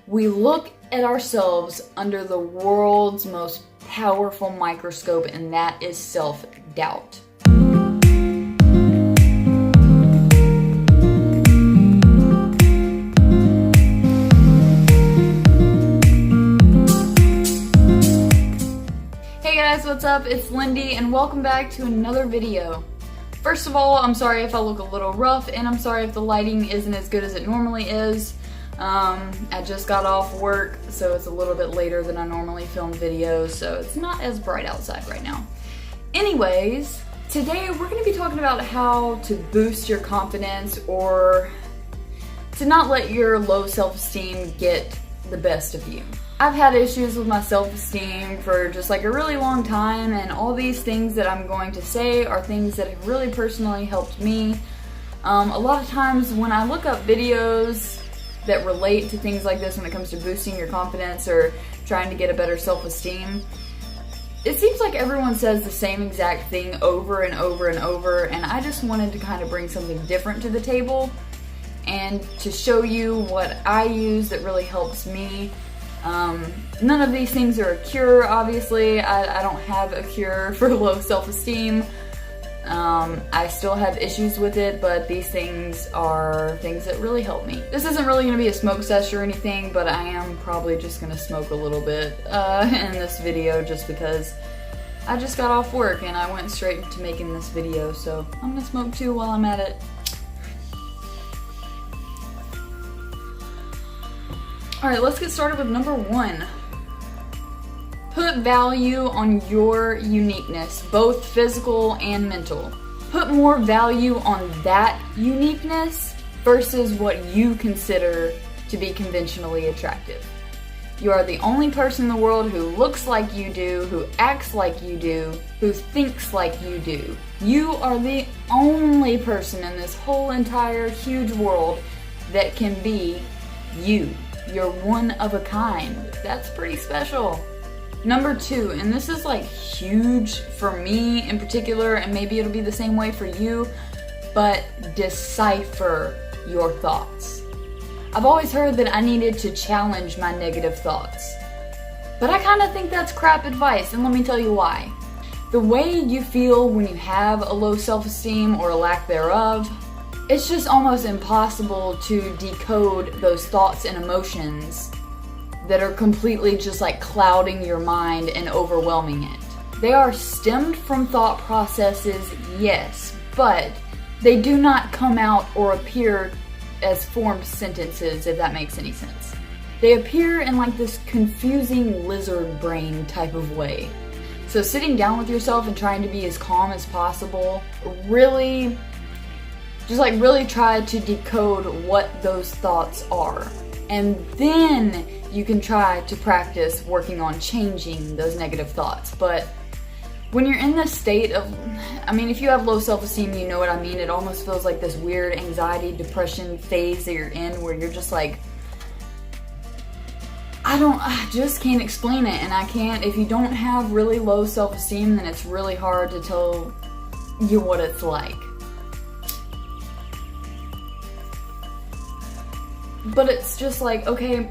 we look at ourselves under the world's most powerful microscope, and that is self-doubt. Hey guys, what's up? It's Lindy and welcome back to another video. First of all, I'm sorry if I look a little rough, and I'm sorry if the lighting isn't as good as it normally is. I just got off work, so it's a little bit later than I normally film videos, so it's not as bright outside right now. Anyways, today we're going to be talking about how to boost your confidence, or to not let your low self-esteem get the best of you. I've had issues with my self-esteem for just like a really long time, and all these things that I'm going to say are things that have really personally helped me. A lot of times when I look up videos that relate to things like this when it comes to boosting your confidence or trying to get a better self-esteem, it seems like everyone says the same exact thing over and over and over, and I just wanted to kind of bring something different to the table and to show you what I use that really helps me. None of these things are a cure, obviously. I don't have a cure for low self-esteem. I still have issues with it, but these things are things that really help me. This isn't really going to be a smoke session or anything, but I am probably just going to smoke a little bit in this video just because I just got off work and I went straight into making this video, so I'm going to smoke too while I'm at it. Alright, let's get started with number one. Put value on your uniqueness, both physical and mental. Put more value on that uniqueness versus what you consider to be conventionally attractive. You are the only person in the world who looks like you do, who acts like you do, who thinks like you do. You are the only person in this whole entire huge world that can be you. You're one of a kind. That's pretty special. Number two, and this is like huge for me in particular, and maybe it'll be the same way for you, but decipher your thoughts. I've always heard that I needed to challenge my negative thoughts, but I kind of think that's crap advice, and let me tell you why. The way you feel when you have a low self-esteem or a lack thereof, it's just almost impossible to decode those thoughts and emotions that are completely just like clouding your mind and overwhelming it. They are stemmed from thought processes, yes, but they do not come out or appear as formed sentences, if that makes any sense. They appear in like this confusing lizard brain type of way. So sitting down with yourself and trying to be as calm as possible, really try to decode what those thoughts are. And then you can try to practice working on changing those negative thoughts. But when you're in this state of, if you have low self-esteem, you know what I mean. It almost feels like this weird anxiety, depression phase that you're in where you're just like, I just can't explain it. And I can't, if you don't have really low self-esteem, then it's really hard to tell you what it's like. But it's just like, okay,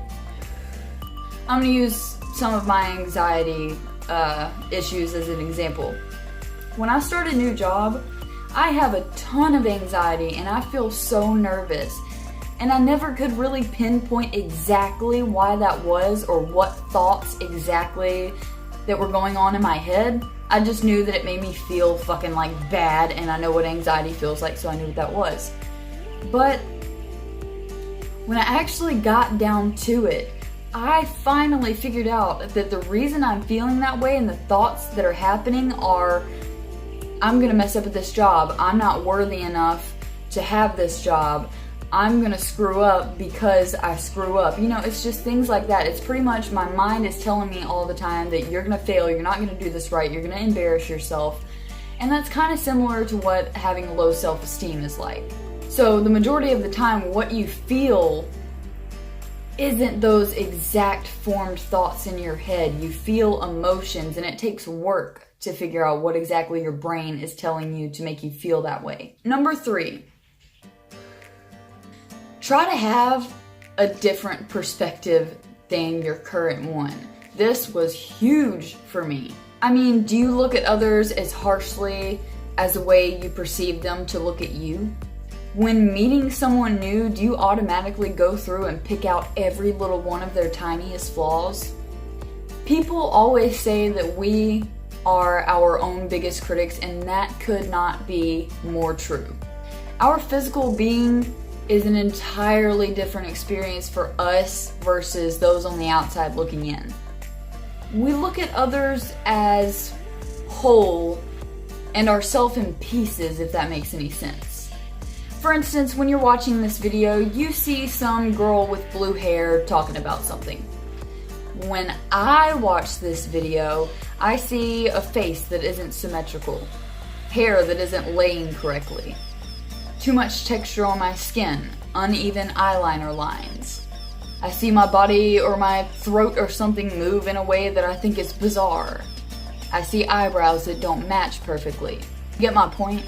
I'm gonna use some of my anxiety issues as an example. When I start a new job, I have a ton of anxiety and I feel so nervous. And I never could really pinpoint exactly why that was or what thoughts exactly that were going on in my head. I just knew that it made me feel fucking like bad, and I know what anxiety feels like, so I knew what that was. But when I actually got down to it, I finally figured out that the reason I'm feeling that way and the thoughts that are happening are, I'm gonna mess up at this job, I'm not worthy enough to have this job, I'm gonna screw up because I screw up. You know, it's just things like that. It's pretty much my mind is telling me all the time that you're gonna fail, you're not gonna do this right, you're gonna embarrass yourself. And that's kind of similar to what having low self-esteem is like. So the majority of the time, what you feel isn't those exact formed thoughts in your head. You feel emotions, and it takes work to figure out what exactly your brain is telling you to make you feel that way. Number three, try to have a different perspective than your current one. This was huge for me. I mean, do you look at others as harshly as the way you perceive them to look at you? When meeting someone new, do you automatically go through and pick out every little one of their tiniest flaws? People always say that we are our own biggest critics, and that could not be more true. Our physical being is an entirely different experience for us versus those on the outside looking in. We look at others as whole and ourselves in pieces, if that makes any sense. For instance, when you're watching this video, you see some girl with blue hair talking about something. When I watch this video, I see a face that isn't symmetrical, hair that isn't laying correctly, too much texture on my skin, uneven eyeliner lines. I see my body or my throat or something move in a way that I think is bizarre. I see eyebrows that don't match perfectly. Get my point?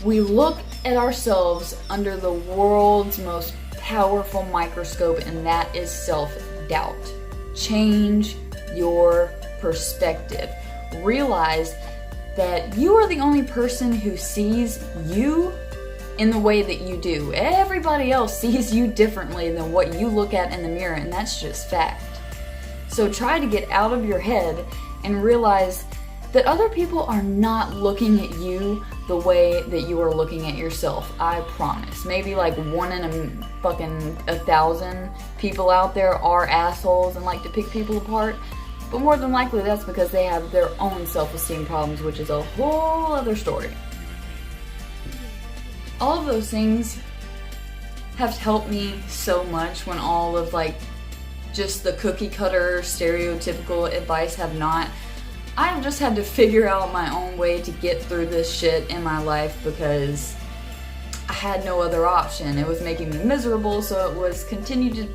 We look at ourselves under the world's most powerful microscope, and that is self-doubt. Change your perspective. Realize that you are the only person who sees you in the way that you do. Everybody else sees you differently than what you look at in the mirror, and that's just fact. So try to get out of your head and realize that other people are not looking at you the way that you are looking at yourself. I promise. Maybe like 1 in a fucking 1,000 people out there are assholes and like to pick people apart, but more than likely that's because they have their own self-esteem problems, which is a whole other story. All of those things have helped me so much when all of like just the cookie cutter stereotypical advice have not. I've just had to figure out my own way to get through this shit in my life because I had no other option. It was making me miserable, so it was continue to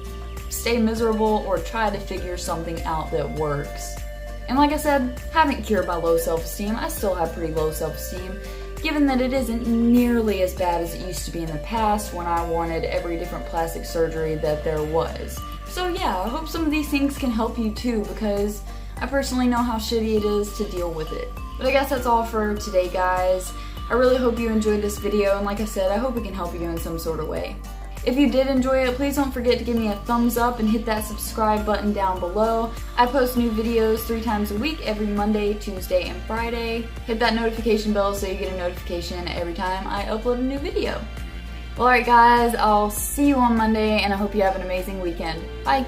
stay miserable or try to figure something out that works. And like I said, haven't cured my low self-esteem. I still have pretty low self-esteem, given that it isn't nearly as bad as it used to be in the past when I wanted every different plastic surgery that there was. So yeah, I hope some of these things can help you too, because I personally know how shitty it is to deal with it. But I guess that's all for today, guys. I really hope you enjoyed this video, and like I said, I hope it can help you in some sort of way. If you did enjoy it, please don't forget to give me a thumbs up and hit that subscribe button down below. I post new videos 3 times a week, every Monday, Tuesday, and Friday. Hit that notification bell so you get a notification every time I upload a new video. Well, alright guys, I'll see you on Monday, and I hope you have an amazing weekend. Bye!